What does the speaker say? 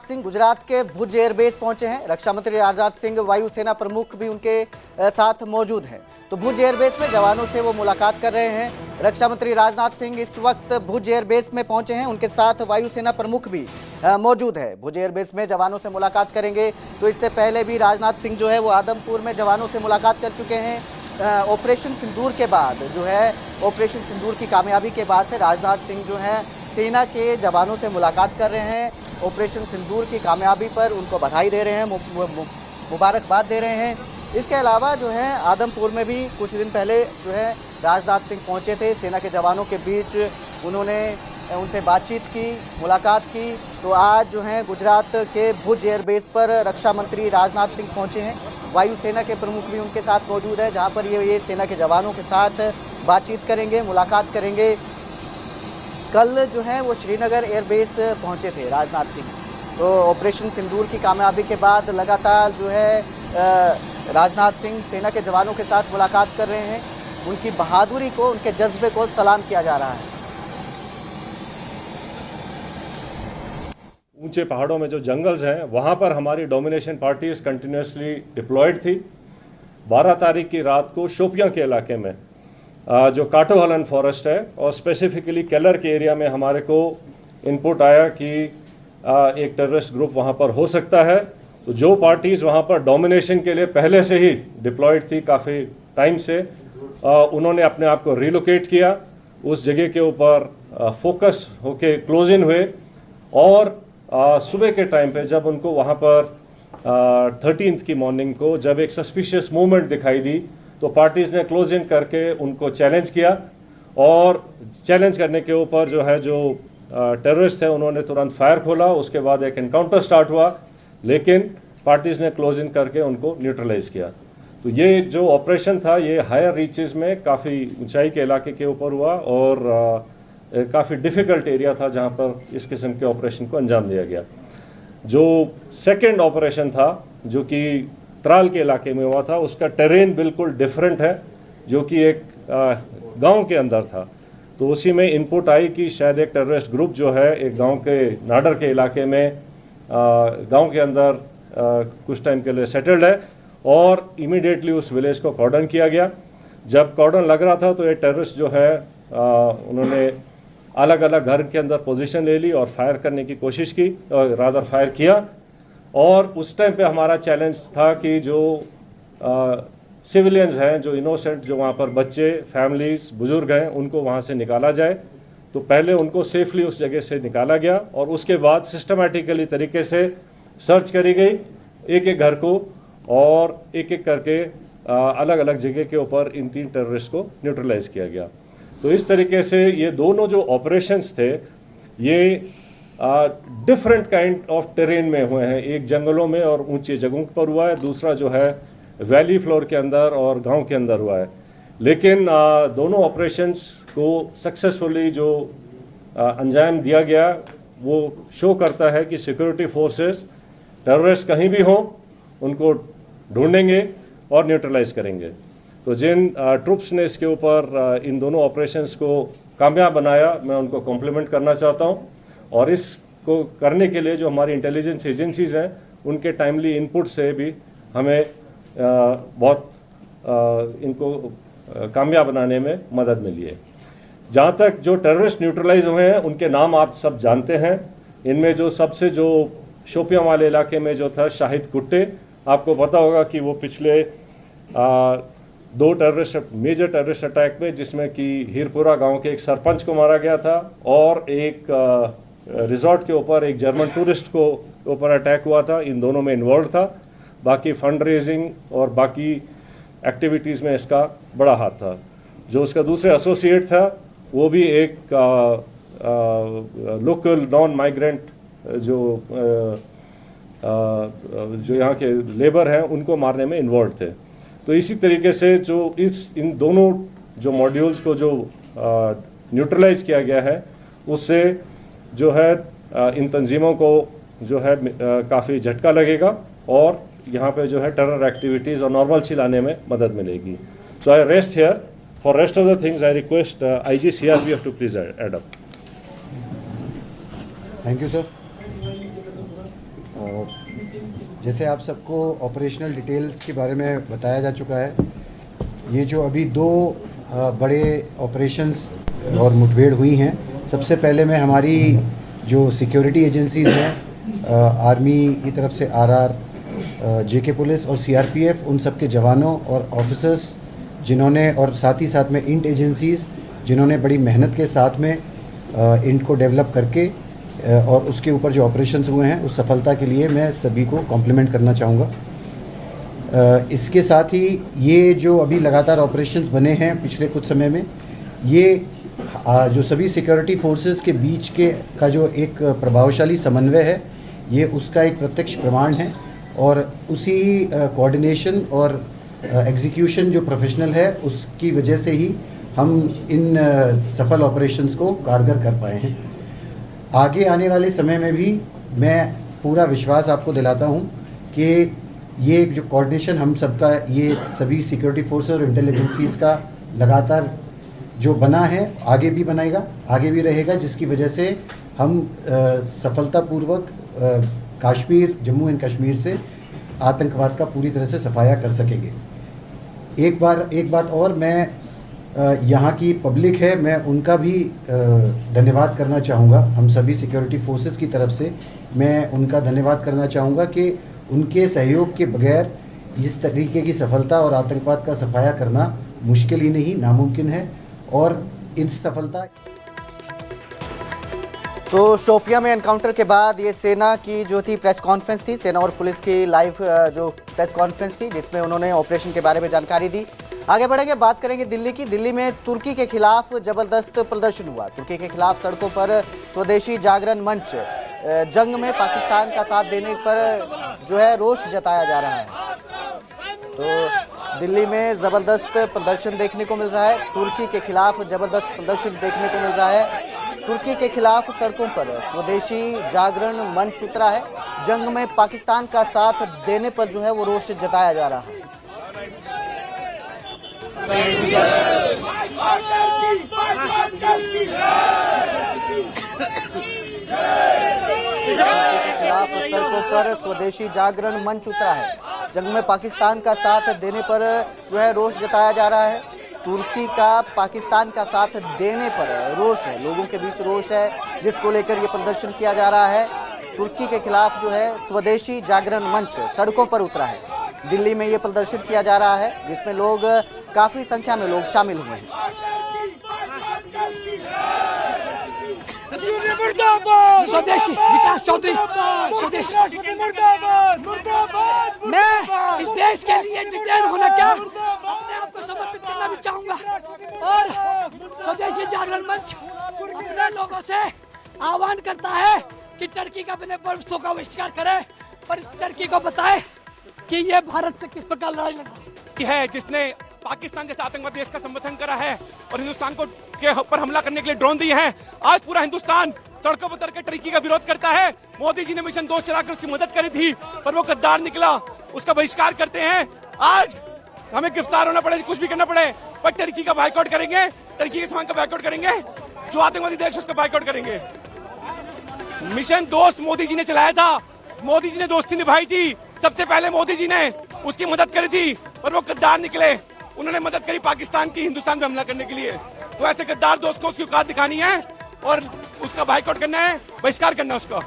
सिंह गुजरात के भुज एयरबेस पहुंचे हैं। रक्षा मंत्री राजनाथ सिंह, वायुसेना प्रमुख भी उनके साथ मौजूद हैं। तो भुज एयरबेस में जवानों से वो मुलाकात कर रहे हैं। रक्षा मंत्री राजनाथ सिंह इस वक्त भुज एयरबेस में पहुंचे हैं, उनके साथ वायुसेना प्रमुख भी मौजूद है। भुज एयरबेस में जवानों से मुलाकात करेंगे। तो इससे पहले भी राजनाथ सिंह जो है वो आदमपुर में जवानों से मुलाकात कर चुके हैं। ऑपरेशन सिंदूर के बाद जो है, ऑपरेशन सिंदूर की कामयाबी के बाद से राजनाथ सिंह जो है सेना के जवानों से मुलाकात कर रहे हैं। ऑपरेशन सिंदूर की कामयाबी पर उनको बधाई दे रहे हैं, मुबारकबाद दे रहे हैं। इसके अलावा जो है आदमपुर में भी कुछ दिन पहले जो है राजनाथ सिंह पहुंचे थे। सेना के जवानों के बीच उन्होंने उनसे बातचीत की, मुलाकात की। तो आज जो है गुजरात के भुज एयरबेस पर रक्षा मंत्री राजनाथ सिंह पहुंचे हैं। वायुसेना के प्रमुख भी उनके साथ मौजूद है, जहां पर ये सेना के जवानों के साथ बातचीत करेंगे, मुलाकात करेंगे। कल जो है वो श्रीनगर एयरबेस पहुंचे थे राजनाथ सिंह। तो ऑपरेशन सिंदूर की कामयाबी के बाद लगातार जो है राजनाथ सिंह सेना के जवानों के साथ मुलाकात कर रहे हैं। उनकी बहादुरी को, उनके जज्बे को सलाम किया जा रहा है। ऊंचे पहाड़ों में जो जंगल्स हैं वहां पर हमारी डोमिनेशन पार्टीज कंटिन्यूसली डिप्लॉयड थी। 12 तारीख की रात को शोपियां के इलाके में जो काटोहलन फॉरेस्ट है और स्पेसिफिकली केलर के एरिया में हमारे को इनपुट आया कि एक टेररिस्ट ग्रुप वहां पर हो सकता है। तो जो पार्टीज़ वहां पर डोमिनेशन के लिए पहले से ही डिप्लॉयड थी काफ़ी टाइम से, उन्होंने अपने आप को रिलोकेट किया, उस जगह के ऊपर फोकस होके क्लोज इन हुए। और सुबह के टाइम पे जब उनको वहां पर 13th की मॉर्निंग को जब एक सस्पिशियस मूवमेंट दिखाई दी तो पार्टीज़ ने क्लोज इन करके उनको चैलेंज किया। और चैलेंज करने के ऊपर जो है जो टेररिस्ट थे उन्होंने तुरंत फायर खोला। उसके बाद एक एनकाउंटर स्टार्ट हुआ, लेकिन पार्टीज़ ने क्लोज इन करके उनको न्यूट्रलाइज किया। तो ये जो ऑपरेशन था ये हायर रीचेस में काफ़ी ऊंचाई के इलाके के ऊपर हुआ और काफ़ी डिफ़िकल्ट एरिया था जहाँ पर इस किस्म के ऑपरेशन को अंजाम दिया गया। जो सेकेंड ऑपरेशन था जो कि त्राल के इलाके में हुआ था, उसका टेरेन बिल्कुल डिफरेंट है, जो कि एक गांव के अंदर था। तो उसी में इनपुट आई कि शायद एक टेररिस्ट ग्रुप जो है एक गांव के नाडर के इलाके में गांव के अंदर कुछ टाइम के लिए सेटल्ड है। और इमीडिएटली उस विलेज को कॉर्डन किया गया। जब कॉर्डन लग रहा था तो ये टेररिस्ट जो है उन्होंने अलग अलग घर के अंदर पोजीशन ले ली और फायर करने की कोशिश की, रादर फायर किया। और उस टाइम पे हमारा चैलेंज था कि जो सिविलियंस हैं, जो इनोसेंट, जो वहाँ पर बच्चे, फैमिलीज, बुजुर्ग हैं, उनको वहाँ से निकाला जाए। तो पहले उनको सेफली उस जगह से निकाला गया और उसके बाद सिस्टमेटिकली तरीके से सर्च करी गई एक एक घर को, और एक एक करके अलग अलग जगह के ऊपर इन 3 टेररिस्ट को न्यूट्रलाइज किया गया। तो इस तरीके से ये दोनों जो ऑपरेशंस थे ये डिफरेंट काइंड ऑफ टेरेन में हुए हैं। एक जंगलों में और ऊंची जगहों पर हुआ है, दूसरा जो है वैली फ्लोर के अंदर और गांव के अंदर हुआ है। लेकिन दोनों ऑपरेशंस को सक्सेसफुली जो अंजाम दिया गया वो शो करता है कि सिक्योरिटी फोर्सेस टेररिस्ट कहीं भी हों उनको ढूंढेंगे और न्यूट्रलाइज करेंगे। तो जिन ट्रुप्स ने इसके ऊपर इन दोनों ऑपरेशंस को कामयाब बनाया, मैं उनको कॉम्प्लीमेंट करना चाहता हूं। और इसको करने के लिए जो हमारी इंटेलिजेंस एजेंसीज हैं उनके टाइमली इनपुट से भी हमें बहुत इनको कामयाब बनाने में मदद मिली है। जहाँ तक जो टेररिस्ट न्यूट्रलाइज हुए हैं उनके नाम आप सब जानते हैं। इनमें जो सबसे जो शोपियां वाले इलाके में जो था शाहिद कुट्टे, आपको पता होगा कि वो पिछले 2 मेजर टेररिस्ट अटैक में, जिसमें कि हीरपुरा गांव के एक सरपंच को मारा गया था और एक रिजॉर्ट के ऊपर एक जर्मन टूरिस्ट को ऊपर अटैक हुआ था, इन दोनों में इन्वॉल्व था। बाकी फंड रेजिंग और बाकी एक्टिविटीज़ में इसका बड़ा हाथ था। जो उसका दूसरे एसोसिएट था वो भी एक लोकल नॉन माइग्रेंट जो यहाँ के लेबर हैं उनको मारने में इन्वॉल्व थे। तो इसी तरीके से जो इन दोनों जो मॉड्यूल्स को जो न्यूट्रलाइज किया गया है उससे जो है इन तंजीमों को जो है काफ़ी झटका लगेगा और यहाँ पे जो है टेरर एक्टिविटीज़ और नॉर्मलसी लाने में मदद मिलेगी। So I rest here. For rest of the things I request IG CRPF to please add up. Thank you sir. जैसे आप सबको ऑपरेशनल डिटेल्स के बारे में बताया जा चुका है, ये जो अभी दो बड़े ऑपरेशंस और मुठभेड़ हुई हैं, सबसे पहले में हमारी जो सिक्योरिटी एजेंसीज़ हैं, आर्मी की तरफ से आरआर, जेके पुलिस और सीआरपीएफ, उन सब के जवानों और ऑफिसर्स जिन्होंने, और साथ ही साथ में इंट एजेंसीज़ जिन्होंने बड़ी मेहनत के साथ में इंट को डेवलप करके और उसके ऊपर जो ऑपरेशंस हुए हैं उस सफलता के लिए मैं सभी को कॉम्प्लीमेंट करना चाहूँगा। इसके साथ ही ये जो अभी लगातार ऑपरेशंस बने हैं पिछले कुछ समय में, ये जो सभी सिक्योरिटी फोर्सेस के बीच के का जो एक प्रभावशाली समन्वय है, ये उसका एक प्रत्यक्ष प्रमाण है। और उसी कोऑर्डिनेशन और एग्जीक्यूशन जो प्रोफेशनल है, उसकी वजह से ही हम इन सफल ऑपरेशंस को कारगर कर पाए हैं। आगे आने वाले समय में भी मैं पूरा विश्वास आपको दिलाता हूं कि ये जो कोऑर्डिनेशन हम सबका, ये सभी सिक्योरिटी फोर्सेस और इंटेलिजेंसीज का लगातार जो बना है, आगे भी बनाएगा, आगे भी रहेगा, जिसकी वजह से हम सफलतापूर्वक कश्मीर, जम्मू एंड कश्मीर से आतंकवाद का पूरी तरह से सफाया कर सकेंगे। एक बात और, मैं यहाँ की पब्लिक है, मैं उनका भी धन्यवाद करना चाहूँगा। हम सभी सिक्योरिटी फोर्सेस की तरफ से मैं उनका धन्यवाद करना चाहूँगा कि उनके सहयोग के बगैर इस तरीके की सफलता और आतंकवाद का सफाया करना मुश्किल ही नहीं, नामुमकिन है। और इस सफलता तो शोपियां में एनकाउंटर के बाद ये सेना की जो थी प्रेस कॉन्फ्रेंस थी, सेना और पुलिस की लाइव जो प्रेस कॉन्फ्रेंस थी, जिसमें उन्होंने ऑपरेशन के बारे में जानकारी दी। आगे बढ़ेंगे, बात करेंगे दिल्ली की। दिल्ली में तुर्की के खिलाफ जबरदस्त प्रदर्शन हुआ। तुर्की के खिलाफ सड़कों पर स्वदेशी जागरण मंच जंग में पाकिस्तान का साथ देने पर जो है रोष जताया जा रहा है। तो दिल्ली में जबरदस्त प्रदर्शन देखने को मिल रहा है। तुर्की के खिलाफ जबरदस्त प्रदर्शन देखने को मिल रहा है। तुर्की के खिलाफ सड़कों पर स्वदेशी जागरण मंच उतरा है। जंग में पाकिस्तान का साथ देने पर जो है वो रोष जताया जा रहा है। के खिलाफ सड़कों पर स्वदेशी जागरण मंच उतरा है। जंग में पाकिस्तान का साथ देने पर जो है रोष जताया जा रहा है। तुर्की का पाकिस्तान का साथ देने पर रोष है, लोगों के बीच रोष है, जिसको लेकर ये प्रदर्शन किया जा रहा है। तुर्की के खिलाफ जो है स्वदेशी जागरण मंच सड़कों पर उतरा है। दिल्ली में ये प्रदर्शन किया जा रहा है, जिसमें लोग, काफी संख्या में लोग शामिल हुए हैं। स्वदेशी विकास चौधरी, स्वदेशी मैं इस देश के लिए डिटेन होना क्या अपने आप को समर्पित करना भी चाहूंगा। और स्वदेशी जागरण मंच अपने लोगों से आह्वान करता है कि टर्की का अपने बरसों का बहिष्कार करे, पर इस टर्की को बताए कि ये भारत से किस प्रकार लड़ाई लड़ी है, जिसने पाकिस्तान जैसे आतंकवादी देश का समर्थन करा है और हिंदुस्तान को के ऊपर हमला करने के लिए ड्रोन दिए हैं। आज पूरा हिंदुस्तान सड़कों पर उतर के टर्की का विरोध करता है। मोदी जी ने मिशन 2 चलाकर उसकी मदद करी थी, पर वो गद्दार निकला, उसका बहिष्कार करते हैं। आज हमें गिरफ्तार होना पड़े, कुछ भी करना पड़े, पर टर्की का बाइकआउट करेंगे, टर्की के सामान का बाइकआउट करेंगे, जो आतंकवादी देश है उसका बाइकआउट करेंगे। मिशन दोस्त मोदी जी ने चलाया था, मोदी जी ने दोस्ती निभाई थी, सबसे पहले मोदी जी ने उसकी मदद करी थी, पर वो गद्दार निकले। उन्होंने मदद करी पाकिस्तान की हिंदुस्तान पे हमला करने के लिए। तो ऐसे गद्दार दोस्त को उसकी औकात दिखानी है और उसका बाइकआउट करना है, बहिष्कार करना है उसका।